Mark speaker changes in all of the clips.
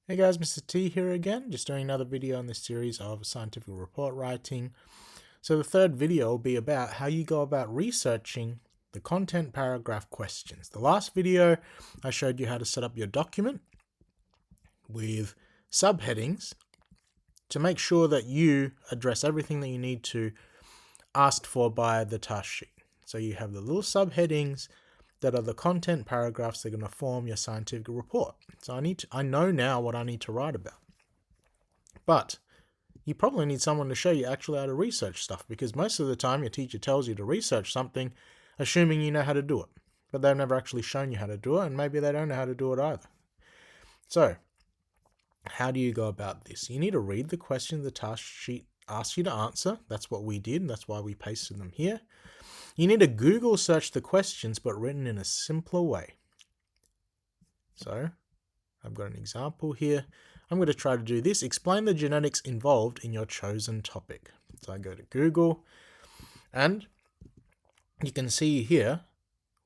Speaker 1: Hey guys, Mr. T here again, just doing another video in this series of scientific report writing. So the third video will be about how you go about researching the content paragraph questions. The last video I showed you how to set up your document with subheadings to make sure that you address everything that you need to asked for by the task sheet. So you have the little subheadings that are the content paragraphs that are going to form your scientific report. So I know now what I need to write about. But you probably need someone to show you actually how to research stuff, because most of the time your teacher tells you to research something assuming you know how to do it. But they've never actually shown you how to do it, and maybe they don't know how to do it either. So how do you go about this? You need to read the questions the task sheet asks you to answer. That's what we did, and that's why we pasted them here. You need to Google search the questions, but written in a simpler way. So I've got an example here. I'm going to try to do this. Explain the genetics involved in your chosen topic. So I go to Google, and you can see here,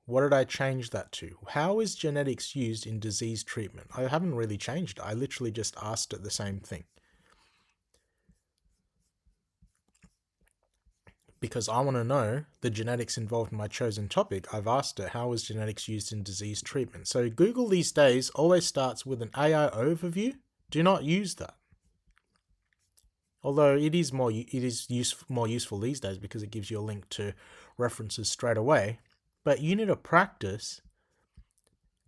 Speaker 1: what did I change that to? How is genetics used in disease treatment? I haven't really changed it. I literally just asked it the same thing, because I want to know the genetics involved in my chosen topic. I've asked it, how is genetics used in disease treatment? So Google these days always starts with an AI overview. Do not use that. Although it is more useful these days because it gives you a link to references straight away. But you need to practice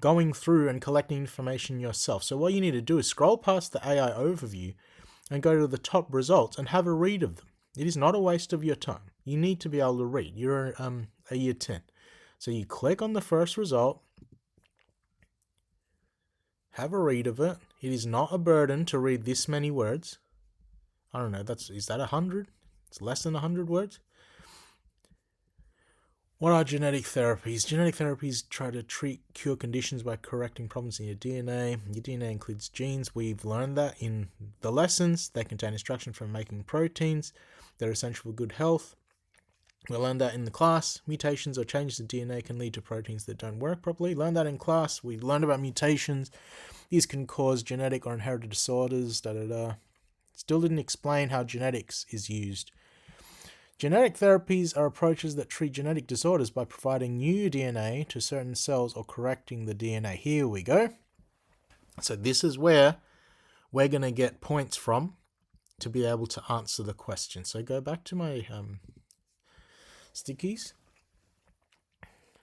Speaker 1: going through and collecting information yourself. So what you need to do is scroll past the AI overview and go to the top results and have a read of them. It is not a waste of your time. You need to be able to read. You're a year 10. So you click on the first result, have a read of it. It is not a burden to read this many words. I don't know, is that 100? It's less than 100 words. What are genetic therapies? Genetic therapies try to cure conditions by correcting problems in your DNA. Your DNA includes genes. We've learned that in the lessons. They contain instruction for making proteins. They're essential for good health. We learned that in the class. Mutations or changes in DNA can lead to proteins that don't work properly. Learned that in class. We learned about mutations. These can cause genetic or inherited disorders. Still didn't explain how genetics is used. Genetic therapies are approaches that treat genetic disorders by providing new DNA to certain cells or correcting the DNA. Here we go. So this is where we're going to get points from to be able to answer the question. So go back to my stickies.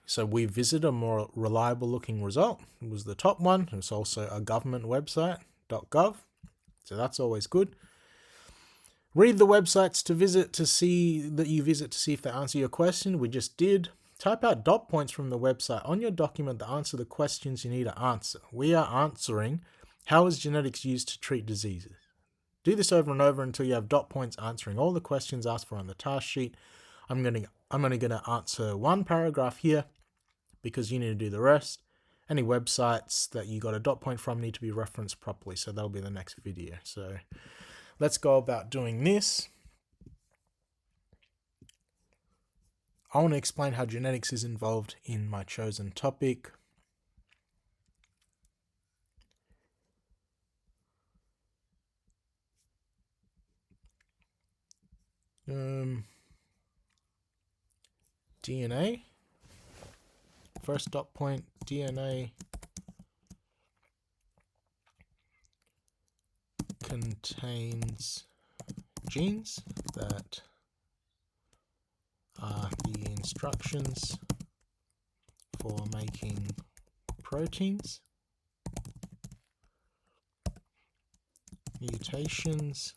Speaker 1: So we visited a more reliable looking result. It was the top one. It's also a government website, .gov. So that's always good. Read the websites to see if they answer your question. We just did. Type out dot points from the website on your document that answer the questions you need to answer. We are answering, how is genetics used to treat diseases? Do this over and over until you have dot points answering all the questions asked for on the task sheet. I'm only going to answer one paragraph here because you need to do the rest. Any websites that you got a dot point from need to be referenced properly, so that'll be the next video. So let's go about doing this. I want to explain how genetics is involved in my chosen topic. DNA. First dot point, DNA contains genes that are the instructions for making proteins. Mutations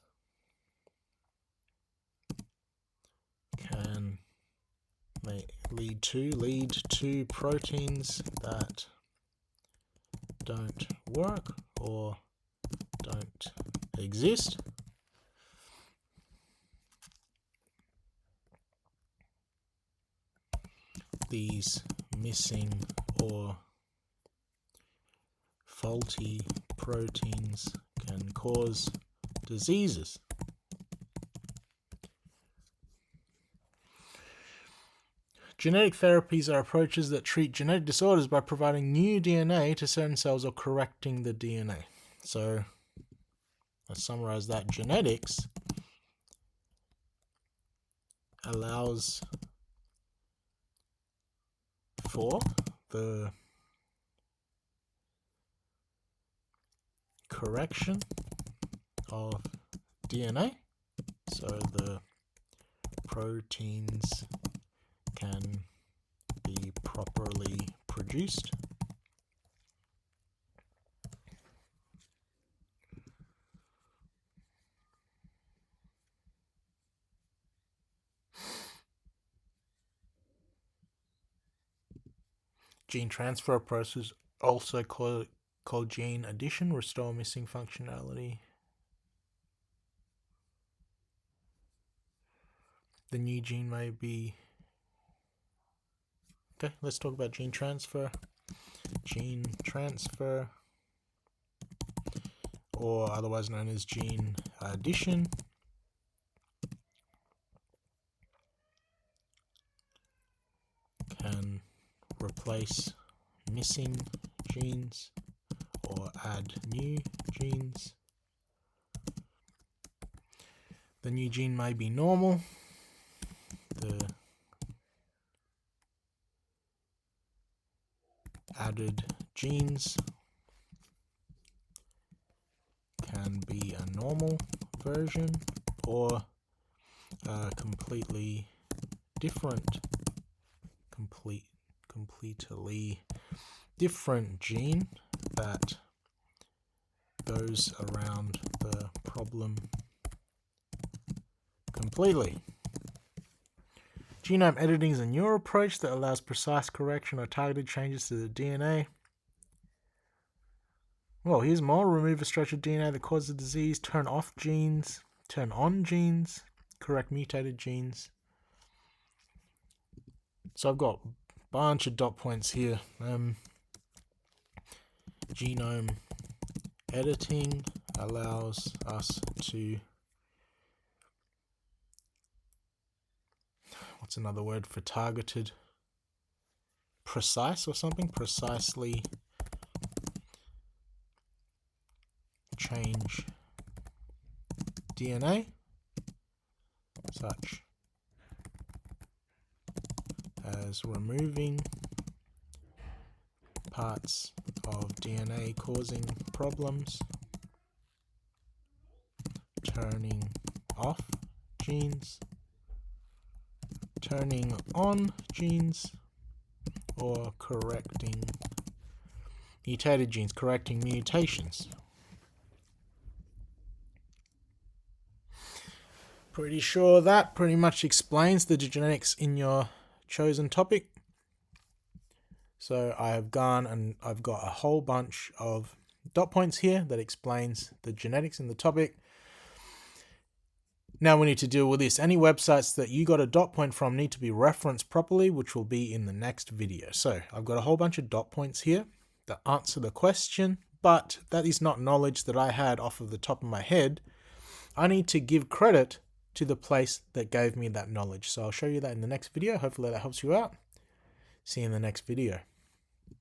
Speaker 1: can lead to proteins that don't work or don't exist. These missing or faulty proteins can cause diseases. Genetic therapies are approaches that treat genetic disorders by providing new DNA to certain cells or correcting the DNA. So let's summarize that. Genetics allows for the correction of DNA, so the proteins can be properly produced. Gene transfer process, also called gene addition, restore missing functionality. The new gene may be... Okay, let's talk about gene transfer. Gene transfer, or otherwise known as gene addition, can replace missing genes or add new genes. The new gene may be normal. The added genes can be a normal version or a completely different, completely different gene that goes around the problem completely. Genome editing is a newer approach that allows precise correction or targeted changes to the DNA. Well, here's more. Remove a stretch of DNA that causes the disease, turn off genes, turn on genes, correct mutated genes. So I've got a bunch of dot points here. Genome editing allows us to... what's another word for targeted? Precise or something? Precisely change DNA such as removing parts of DNA causing problems, turning off genes, turning on genes, or correcting mutated genes, correcting mutations. Pretty sure that pretty much explains the genetics in your chosen topic. So I have gone and I've got a whole bunch of dot points here that explains the genetics in the topic. Now we need to deal with this. Any websites that you got a dot point from need to be referenced properly, which will be in the next video. So I've got a whole bunch of dot points here that answer the question, but that is not knowledge that I had off of the top of my head. I need to give credit to the place that gave me that knowledge. So I'll show you that in the next video. Hopefully that helps you out. See you in the next video.